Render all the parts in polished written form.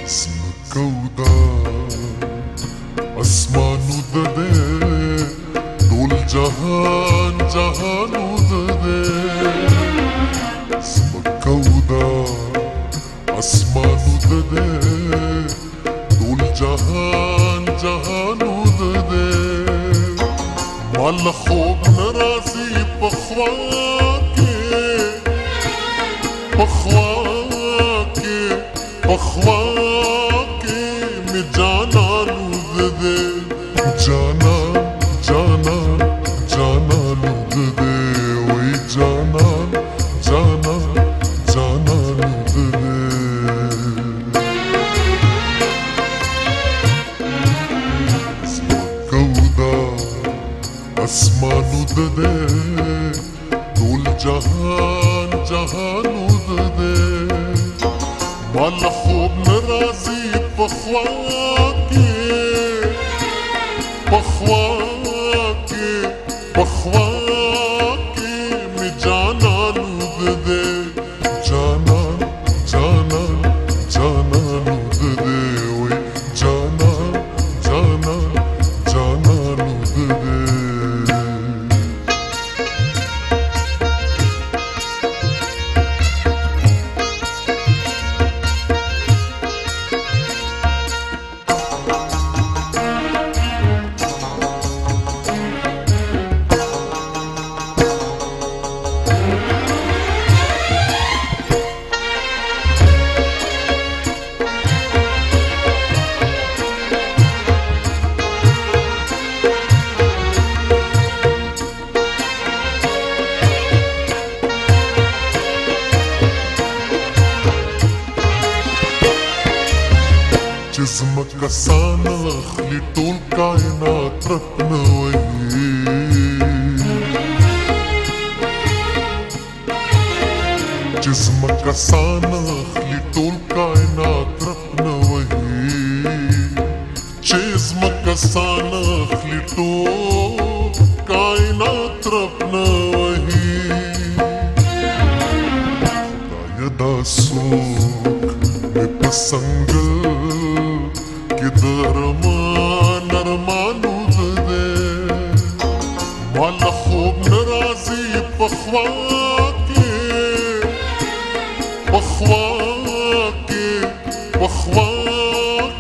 زمکودا اسمانو دده ټول جهان جهانو دده زمکودا اسمانو دده ټول جهان جهانو دده مال خوب نرازی پخوا के में जाना लूद दे जाना जाना जाना लूद दे वही जाना जाना जाना लूद दे कौदा आसमानु दे डोल जहान जहानु दे वाला خوب نرازی پخوا के میں جانا لود دے جانا جانا جانا لود دے وی جانا جانا جانا لود دے زمکه سانه اخلي ټول کائنات رپنوي چې زمکه سانه اخلي ټول کائنات رپنوي چې زمکه سانه اخلي ټول کائنات رپنوي خدای دا څوک مې پسند ارمان ارمانو دده والا خوب نرازی پخوا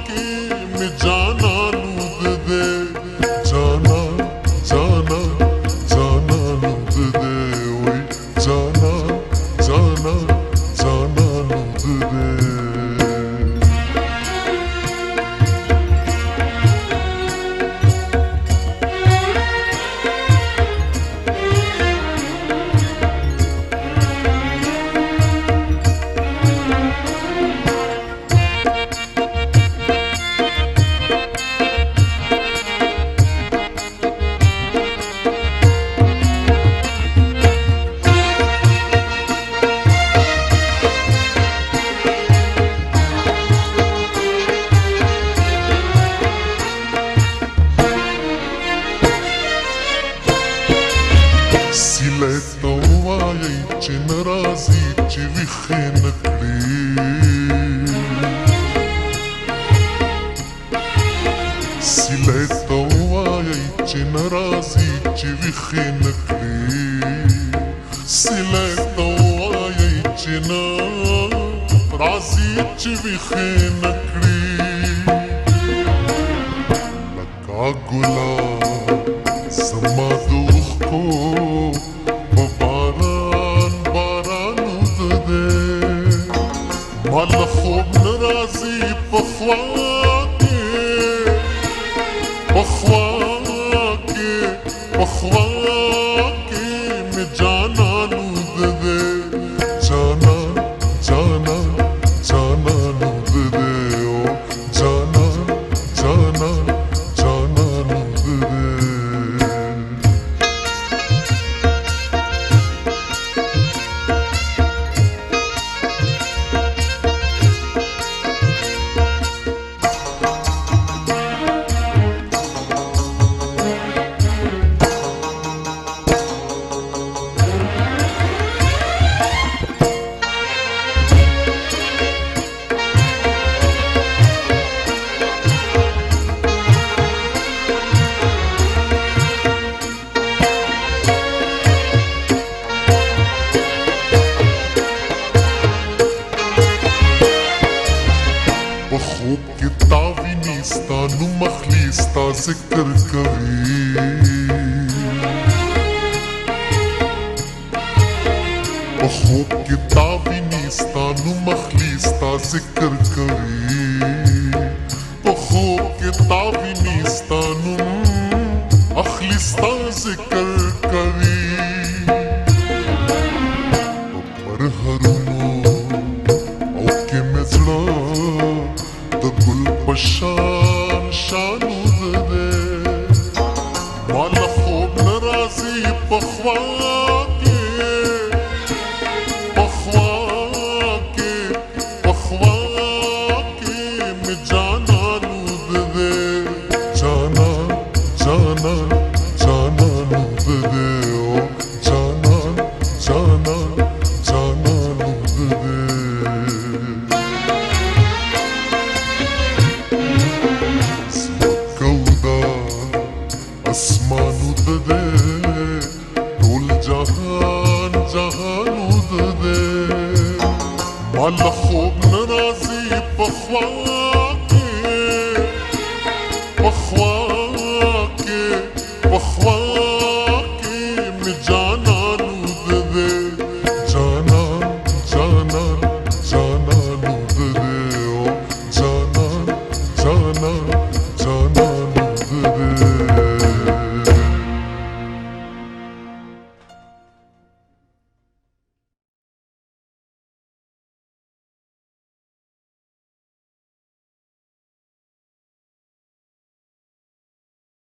के میں جانا لود دے جانا جانا جانا لود دے وی جانا جانا جانا لود دے سیلې ته وایي چې ناراضي چې ویښې نه کړي سیلې ته وایي چې ناراضي چې ویښې نه کړي سیلې ته وایي چې ناراضي چې ویښې نه کړي لکه ګلاب زما د اوښکو والا خوب نرازی پخوا के میں جانا لود دے جانا جانا جانا لود دے او جانا جانا جانا لود دے په خوب کې تا ویني ستا نوم اخلي ستا ذکر کوي په خوب کې تا ویني ستا نوم اخلي ستا ذکر کوي په خوب کې تا ویني ستا نوم اخلي ستا ذکر کوي په پرهرونو او کې مې زړه د ګل په شان شانو ده ما له خوب نه راځي په خوا اسمانو ده ټول جهان جهانو ده ما له خوب نه راځي په خوا